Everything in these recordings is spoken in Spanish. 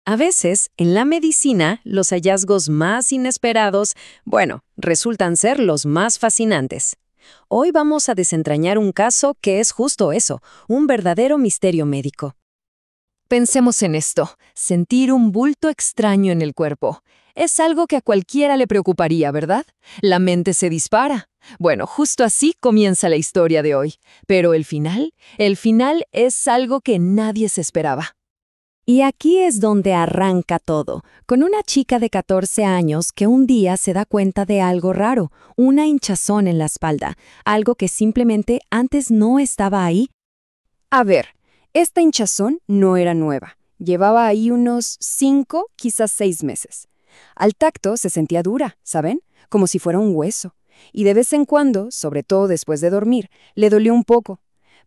A veces, en la medicina, los hallazgos más inesperados, bueno, resultan ser los más fascinantes. Hoy vamos a desentrañar un caso que es justo eso, un verdadero misterio médico. Pensemos en esto, sentir un bulto extraño en el cuerpo. Es algo que a cualquiera le preocuparía, ¿verdad? La mente se dispara. Bueno, justo así comienza la historia de hoy. Pero el final es algo que nadie se esperaba. Y aquí es donde arranca todo, con una chica de 14 años que un día se da cuenta de algo raro, una hinchazón en la espalda, algo que simplemente antes no estaba ahí. A ver, esta hinchazón no era nueva, llevaba ahí unos 5, quizás 6 meses. Al tacto se sentía dura, ¿saben? Como si fuera un hueso. Y de vez en cuando, sobre todo después de dormir, le dolió un poco.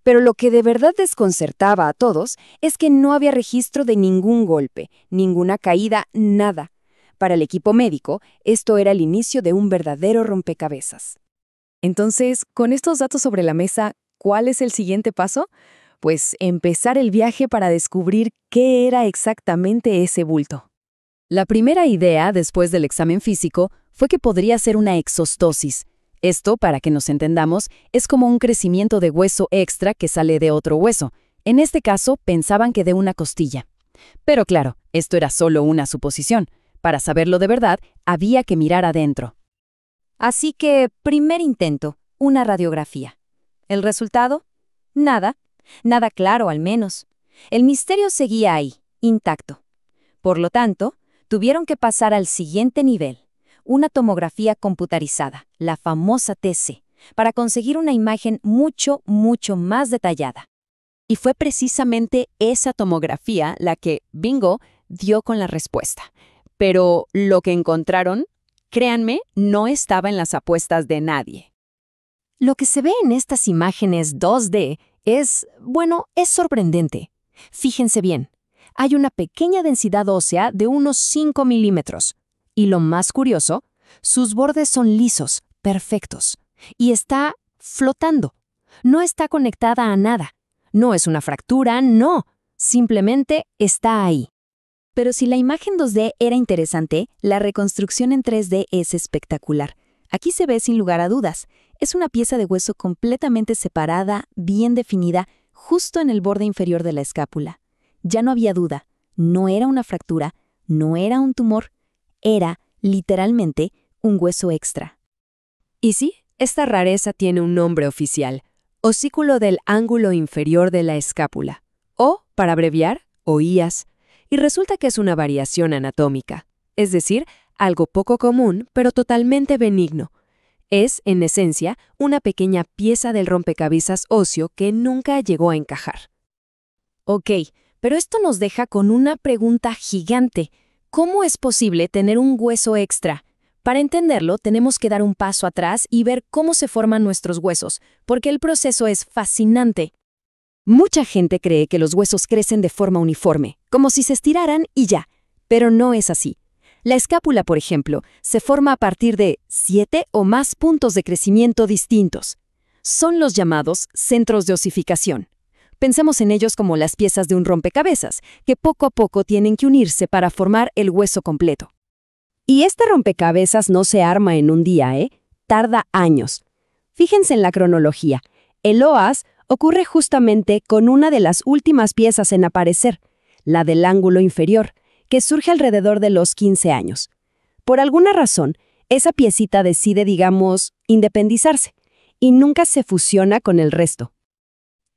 Pero lo que de verdad desconcertaba a todos es que no había registro de ningún golpe, ninguna caída, nada. Para el equipo médico, esto era el inicio de un verdadero rompecabezas. Entonces, con estos datos sobre la mesa, ¿cuál es el siguiente paso? Pues empezar el viaje para descubrir qué era exactamente ese bulto. La primera idea, después del examen físico, fue que podría ser una exostosis. Esto, para que nos entendamos, es como un crecimiento de hueso extra que sale de otro hueso. En este caso, pensaban que de una costilla. Pero claro, esto era solo una suposición. Para saberlo de verdad, había que mirar adentro. Así que, primer intento, una radiografía. ¿El resultado? Nada. Nada claro, al menos. El misterio seguía ahí, intacto. Por lo tanto, tuvieron que pasar al siguiente nivel. Una tomografía computarizada, la famosa TC, para conseguir una imagen mucho, mucho más detallada. Y fue precisamente esa tomografía la que, bingo, dio con la respuesta. Pero lo que encontraron, créanme, no estaba en las apuestas de nadie. Lo que se ve en estas imágenes 2D es sorprendente. Fíjense bien, hay una pequeña densidad ósea de unos 5 milímetros. Y lo más curioso, sus bordes son lisos, perfectos, y está flotando. No está conectada a nada. No es una fractura, no. Simplemente está ahí. Pero si la imagen 2D era interesante, la reconstrucción en 3D es espectacular. Aquí se ve sin lugar a dudas. Es una pieza de hueso completamente separada, bien definida, justo en el borde inferior de la escápula. Ya no había duda. No era una fractura, no era un tumor. Era, literalmente, un hueso extra. Y sí, esta rareza tiene un nombre oficial, osículo del ángulo inferior de la escápula, o, para abreviar, OIAS, y resulta que es una variación anatómica, es decir, algo poco común, pero totalmente benigno. Es, en esencia, una pequeña pieza del rompecabezas óseo que nunca llegó a encajar. Ok, pero esto nos deja con una pregunta gigante. ¿Cómo es posible tener un hueso extra? Para entenderlo, tenemos que dar un paso atrás y ver cómo se forman nuestros huesos, porque el proceso es fascinante. Mucha gente cree que los huesos crecen de forma uniforme, como si se estiraran y ya, pero no es así. La escápula, por ejemplo, se forma a partir de 7 o más puntos de crecimiento distintos. Son los llamados centros de osificación. Pensemos en ellos como las piezas de un rompecabezas, que poco a poco tienen que unirse para formar el hueso completo. Y este rompecabezas no se arma en un día, Tarda años. Fíjense en la cronología. El OAS ocurre justamente con una de las últimas piezas en aparecer, la del ángulo inferior, que surge alrededor de los 15 años. Por alguna razón, esa piecita decide, independizarse, y nunca se fusiona con el resto.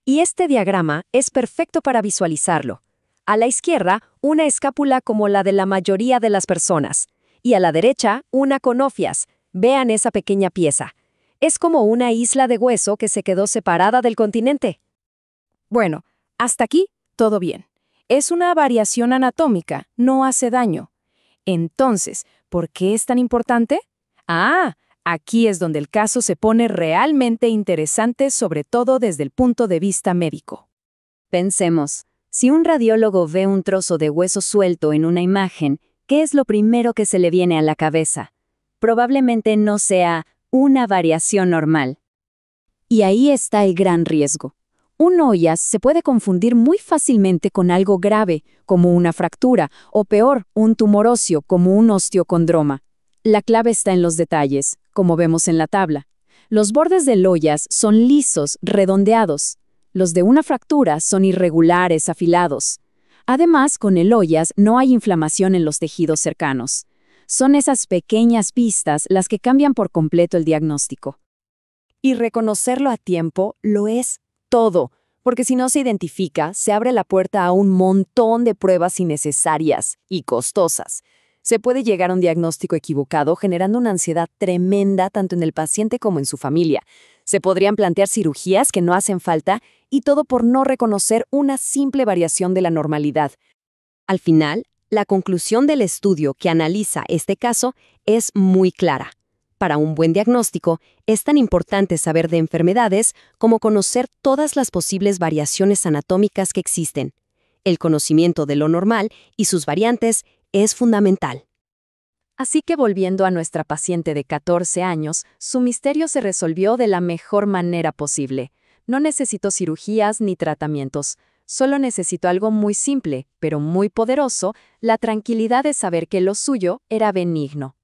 Y este diagrama es perfecto para visualizarlo. A la izquierda, una escápula como la de la mayoría de las personas. Y a la derecha, una conofias. Vean esa pequeña pieza. Es como una isla de hueso que se quedó separada del continente. Bueno, hasta aquí, todo bien. Es una variación anatómica, no hace daño. Entonces, ¿por qué es tan importante? Aquí es donde el caso se pone realmente interesante, sobre todo desde el punto de vista médico. Pensemos, si un radiólogo ve un trozo de hueso suelto en una imagen, ¿qué es lo primero que se le viene a la cabeza? Probablemente no sea una variación normal. Y ahí está el gran riesgo. Un Hoyas se puede confundir muy fácilmente con algo grave, como una fractura, o peor, un tumor óseo, como un osteocondroma. La clave está en los detalles, como vemos en la tabla. Los bordes del Hoyas son lisos, redondeados. Los de una fractura son irregulares, afilados. Además, con el Hoyas no hay inflamación en los tejidos cercanos. Son esas pequeñas pistas las que cambian por completo el diagnóstico. Y reconocerlo a tiempo lo es todo, porque si no se identifica, se abre la puerta a un montón de pruebas innecesarias y costosas. Se puede llegar a un diagnóstico equivocado generando una ansiedad tremenda tanto en el paciente como en su familia. Se podrían plantear cirugías que no hacen falta y todo por no reconocer una simple variación de la normalidad. Al final, la conclusión del estudio que analiza este caso es muy clara. Para un buen diagnóstico, es tan importante saber de enfermedades como conocer todas las posibles variaciones anatómicas que existen. El conocimiento de lo normal y sus variantes es fundamental. Así que volviendo a nuestra paciente de 14 años, su misterio se resolvió de la mejor manera posible. No necesitó cirugías ni tratamientos. Solo necesitó algo muy simple, pero muy poderoso, la tranquilidad de saber que lo suyo era benigno.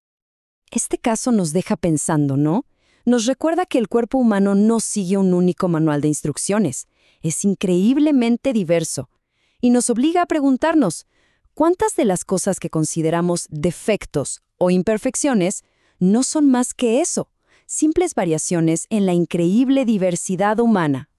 Este caso nos deja pensando, ¿no? Nos recuerda que el cuerpo humano no sigue un único manual de instrucciones. Es increíblemente diverso. Y nos obliga a preguntarnos, ¿cuántas de las cosas que consideramos defectos o imperfecciones no son más que eso? Simples variaciones en la increíble diversidad humana.